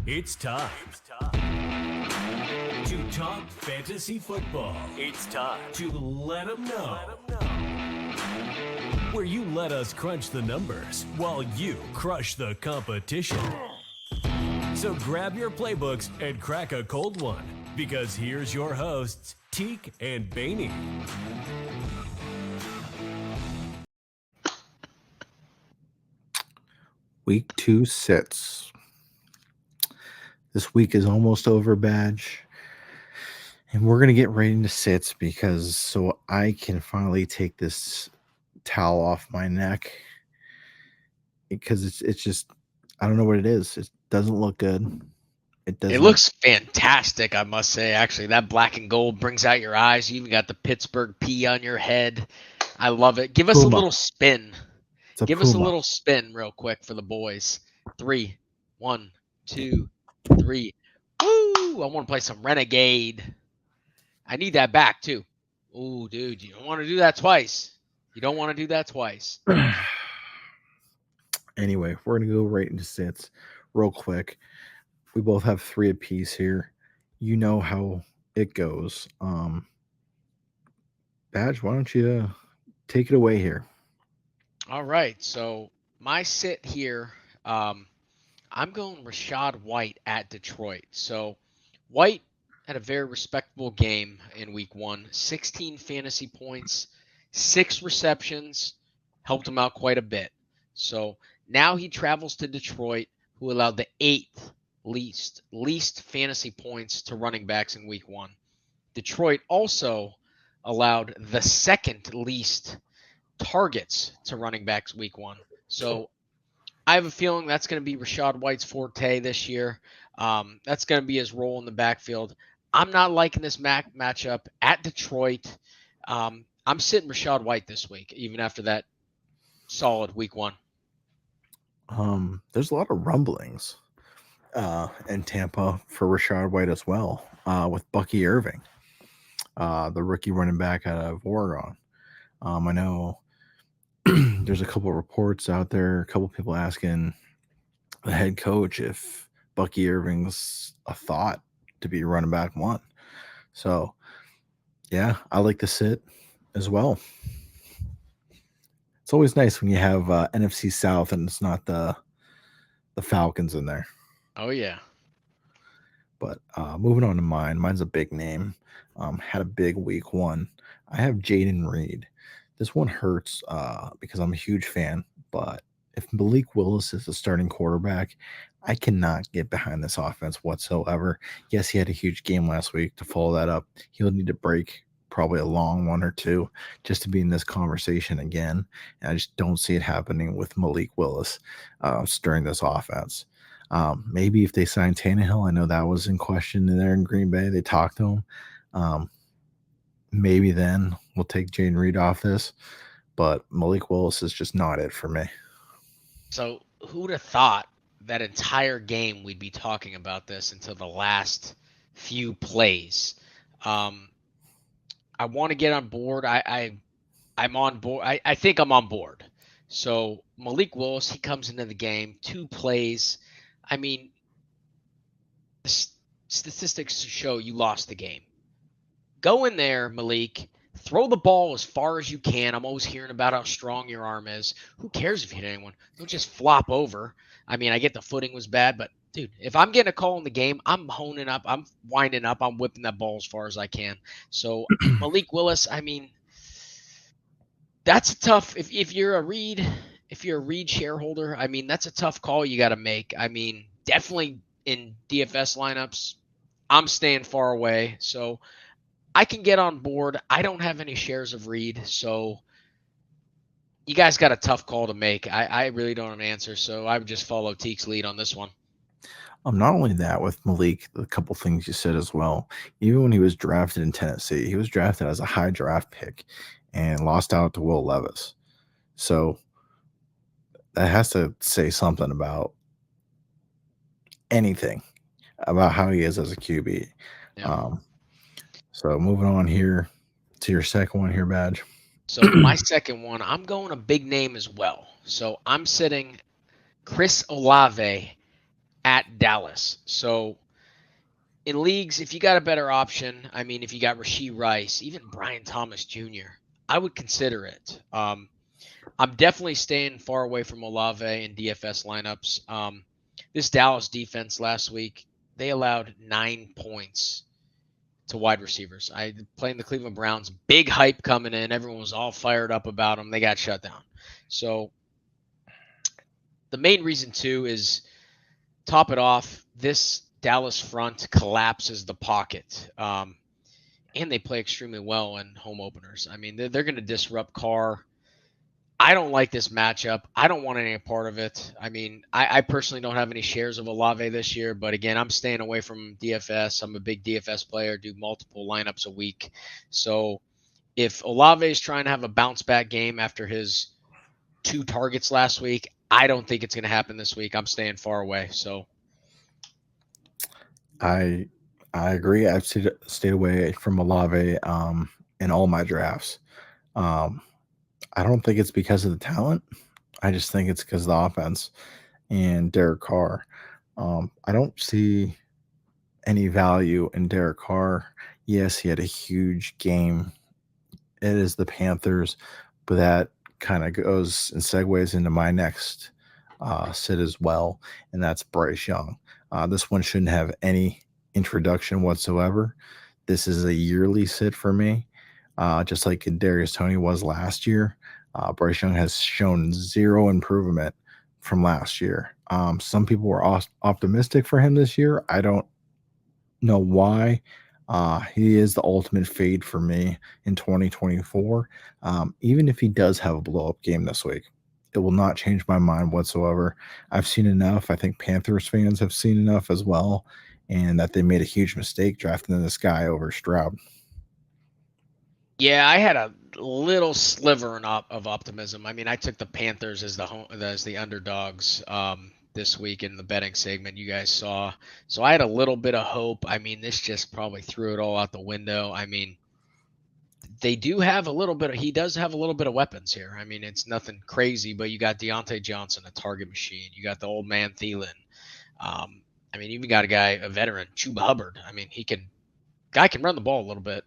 It's time to talk fantasy football. It's time to let them know. Where you let us crunch the numbers while you crush the competition. So grab your playbooks and crack a cold one, because here's your hosts, Teak and Baney. Week 2 sits. This week is almost over, Badge. And we're going to get right into sits because so I can finally take this towel off my neck. Because it's just, I don't know what it is. It doesn't look good. It looks fantastic, I must say. Actually, that black and gold brings out your eyes. You even got the Pittsburgh P on your head. I love it. Give us a little spin. Give us a little spin real quick for the boys. 3, 1, 2, 3. Woo! I want to play some Renegade. I need that back, too. Ooh, dude, you don't want to do that twice. Anyway, we're going to go right into sits real quick. We both have 3 apiece here. You know how it goes. Badge, why don't you take it away here? All right, so my sit here, I'm going Rachaad White at Detroit. So White had a very respectable game in week 1, 16 fantasy points, 6 receptions, helped him out quite a bit. So now he travels to Detroit, who allowed the 8th least fantasy points to running backs in week 1. Detroit also allowed the 2nd least targets to running backs week 1. So I have a feeling that's going to be Rachaad White's forte this year. That's going to be his role in the backfield. I'm not liking this matchup at Detroit. I'm sitting Rachaad White this week, even after that solid week 1. There's a lot of rumblings in Tampa for Rachaad White as well, with Bucky Irving, the rookie running back out of Oregon. I know there's a couple of reports out there, a couple of people asking the head coach if Bucky Irving's a thought to be running back 1. So, yeah, I like to sit as well. It's always nice when you have NFC South and it's not the Falcons in there. Oh, yeah. But moving on to mine. Mine's a big name. Had a big week 1. I have Jaden Reed. This one hurts because I'm a huge fan. But if Malik Willis is the starting quarterback, I cannot get behind this offense whatsoever. Yes, he had a huge game last week. To follow that up, he'll need to break probably a long 1 or 2 just to be in this conversation again. And I just don't see it happening with Malik Willis stirring this offense. Maybe if they sign Tannehill, I know that was in question there in Green Bay. They talked to him. Maybe then we'll take Jaden Reed off this. But Malik Willis is just not it for me. So who'd have thought that entire game we'd be talking about this until the last few plays? I want to get on board. I'm on board. I think I'm on board. So Malik Willis, he comes into the game, 2 plays. I mean, the statistics show you lost the game. Go in there, Malik. Throw the ball as far as you can. I'm always hearing about how strong your arm is. Who cares if you hit anyone? Don't just flop over. I mean, I get the footing was bad, but dude, if I'm getting a call in the game, I'm honing up, I'm winding up, I'm whipping that ball as far as I can. So Malik Willis, I mean, that's a tough. If you're a Reed shareholder, I mean, that's a tough call you got to make. I mean, definitely in DFS lineups, I'm staying far away. So I can get on board. I don't have any shares of Reed, so you guys got a tough call to make. I really don't have an answer, so I would just follow Teek's lead on this one. Not only that, with Malik, a couple things you said as well. Even when he was drafted in Tennessee, he was drafted as a high draft pick and lost out to Will Levis. So that has to say something about anything about how he is as a QB. Yeah. So moving on here to your second one here, Badge. So my second one, I'm going a big name as well. So I'm sitting Chris Olave at Dallas. So in leagues, if you got a better option, I mean, if you got Rashee Rice, even Brian Thomas Jr., I would consider it. I'm definitely staying far away from Olave and DFS lineups. This Dallas defense last week, they allowed 9 points to wide receivers. I playing the Cleveland Browns, big hype coming in. Everyone was all fired up about them. They got shut down. So the main reason too is top it off. This Dallas front collapses the pocket. And they play extremely well in home openers. I mean, they're going to disrupt Carr. I don't like this matchup. I don't want any part of it. I mean, I personally don't have any shares of Olave this year, but again, I'm staying away from DFS. I'm a big DFS player, do multiple lineups a week. So if Olave is trying to have a bounce back game after his 2 targets last week, I don't think it's going to happen this week. I'm staying far away. So I agree. I've stayed away from Olave in all my drafts. I don't think it's because of the talent. I just think it's because of the offense and Derek Carr. I don't see any value in Derek Carr. Yes, he had a huge game. It is the Panthers, but that kind of goes and segues into my next sit as well, and that's Bryce Young. This one shouldn't have any introduction whatsoever. This is a yearly sit for me, just like Darius Toney was last year. Bryce Young has shown zero improvement from last year. Some people were optimistic for him this year. I don't know why. He is the ultimate fade for me in 2024. Even if he does have a blow-up game this week, it will not change my mind whatsoever. I've seen enough. I think Panthers fans have seen enough as well, and that they made a huge mistake drafting this guy over Stroud. yeah, I had a little sliver of optimism. I mean, I took the Panthers as the underdogs this week in the betting segment you guys saw. So I had a little bit of hope. I mean, this just probably threw it all out the window. I mean, he does have a little bit of weapons here. I mean, it's nothing crazy, but you got Deontay Johnson, a target machine. You got the old man Thielen. I mean, even got a veteran, Chuba Hubbard. I mean, guy can run the ball a little bit.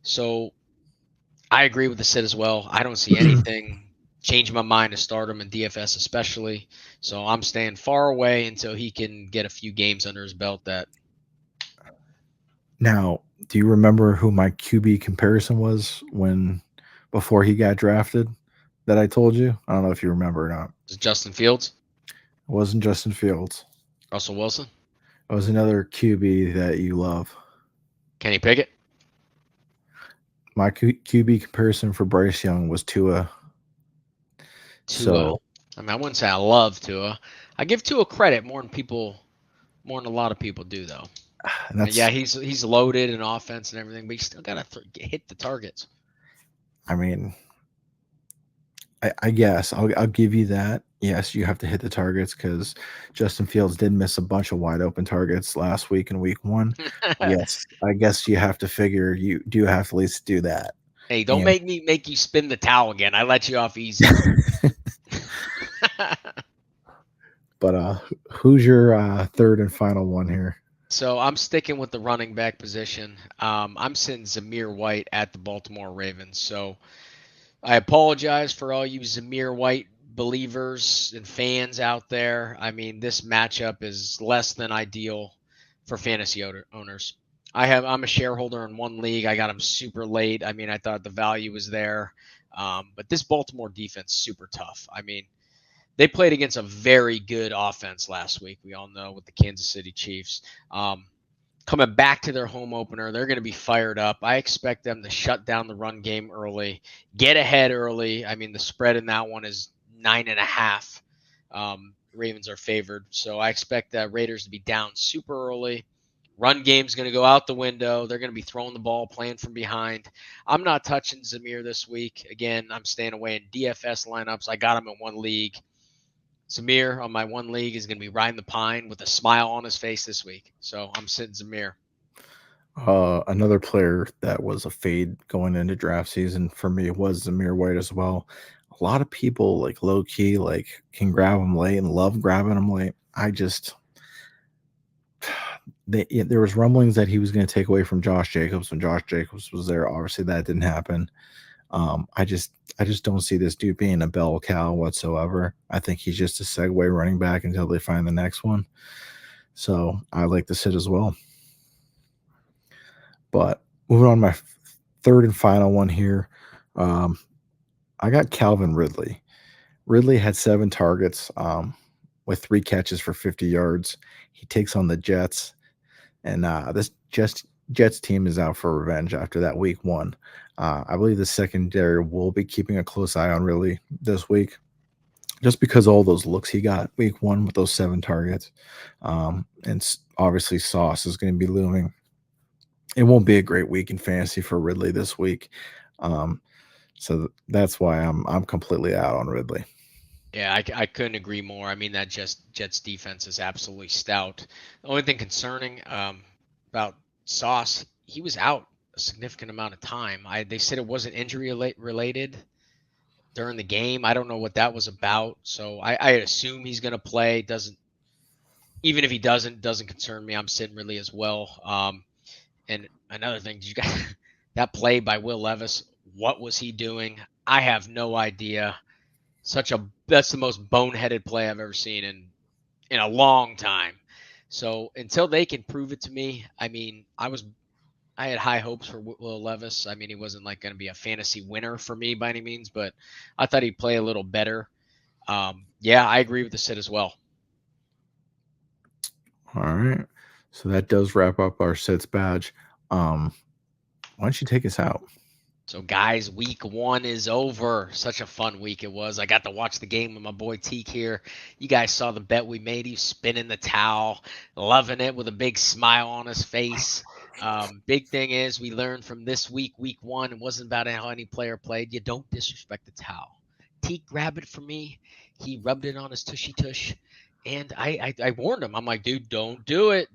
So I agree with the sit as well. I don't see anything changing my mind to start him in DFS especially. So I'm staying far away until he can get a few games under his belt. Now, do you remember who my QB comparison was before he got drafted that I told you? I don't know if you remember or not. Is it Justin Fields? It wasn't Justin Fields. Russell Wilson? It was another QB that you love. Kenny Pickett? My QB comparison for Bryce Young was Tua. So, I mean, I wouldn't say I love Tua. I give Tua credit more than a lot of people do, though. And yeah, he's loaded in offense and everything, but he's still got to hit the targets. I mean, I guess I'll give you that. Yes, you have to hit the targets because Justin Fields did miss a bunch of wide open targets last week in week 1. Yes, I guess you have to figure you do have to at least do that. Hey, don't make me make you spin the towel again. I let you off easy. But who's your third and final one here? So I'm sticking with the running back position. I'm sitting Zamir White at the Baltimore Ravens. So I apologize for all you Zamir White believers and fans out there. I mean, this matchup is less than ideal for fantasy owners. I'm a shareholder in one league. I got him super late. I mean, I thought the value was there. But this Baltimore defense super tough. I mean, they played against a very good offense last week. We all know with the Kansas City Chiefs. Coming back to their home opener, they're going to be fired up. I expect them to shut down the run game early, get ahead early. I mean, the spread in that one is 9.5. Ravens are favored. So I expect the Raiders to be down super early. Run game's going to go out the window. They're going to be throwing the ball, playing from behind. I'm not touching Zamir this week. Again, I'm staying away in DFS lineups. I got him in one league. Zamir on my one league is going to be riding the pine with a smile on his face this week. So I'm sitting Zamir. Another player that was a fade going into draft season for me was Zamir White as well. A lot of people low key can grab him late and love grabbing him late. there was rumblings that he was going to take away from Josh Jacobs when Josh Jacobs was there. Obviously, that didn't happen. I just don't see this dude being a bell cow whatsoever. I think he's just a segue running back until they find the next one. So I like to sit as well. But moving on to my third and final one here. I got Calvin Ridley. Ridley had 7 targets with 3 catches for 50 yards. He takes on the Jets. And this Jets team is out for revenge after that week 1. I believe the secondary will be keeping a close eye on Ridley this week, just because all those looks he got week 1 with those 7 targets. And obviously Sauce is going to be looming. It won't be a great week in fantasy for Ridley this week. So that's why I'm completely out on Ridley. Yeah, I couldn't agree more. I mean, that Jets defense is absolutely stout. The only thing concerning about Sauce, he was out a significant amount of time. They said it wasn't injury related during the game. I don't know what that was about. So I assume he's going to play. Even if he doesn't concern me. I'm sitting Ridley as well. And another thing, you got that play by Will Levis. What was he doing? I have no idea. That's the most boneheaded play I've ever seen in a long time. So until they can prove it to me, I mean, I had high hopes for Will Levis. I mean, he wasn't like going to be a fantasy winner for me by any means, but I thought he'd play a little better. Yeah, I agree with the sit as well. All right. So that does wrap up our sits badge. Why don't you take us out? So, guys, week 1 is over. Such a fun week it was. I got to watch the game with my boy Teak here. You guys saw the bet we made. He's spinning the towel, loving it with a big smile on his face. Big thing is we learned from this week 1, it wasn't about how any player played. You don't disrespect the towel. Teak grabbed it from me. He rubbed it on his tushy tush. And I warned him. I'm like, dude, don't do it.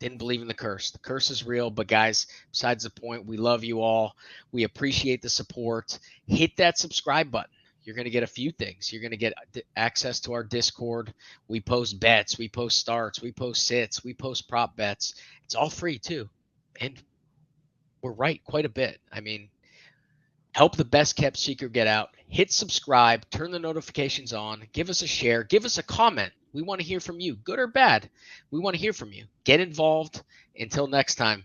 Didn't believe in the curse. The curse is real, but guys, besides the point, we love you all. We appreciate the support. Hit that subscribe button. You're going to get a few things. You're going to get access to our Discord. We post bets. We post starts. We post sits. We post prop bets. It's all free too. And we're right quite a bit. I mean, help the best kept secret get out. Hit subscribe. Turn the notifications on. Give us a share. Give us a comment. We want to hear from you, good or bad. We want to hear from you. Get involved. Until next time.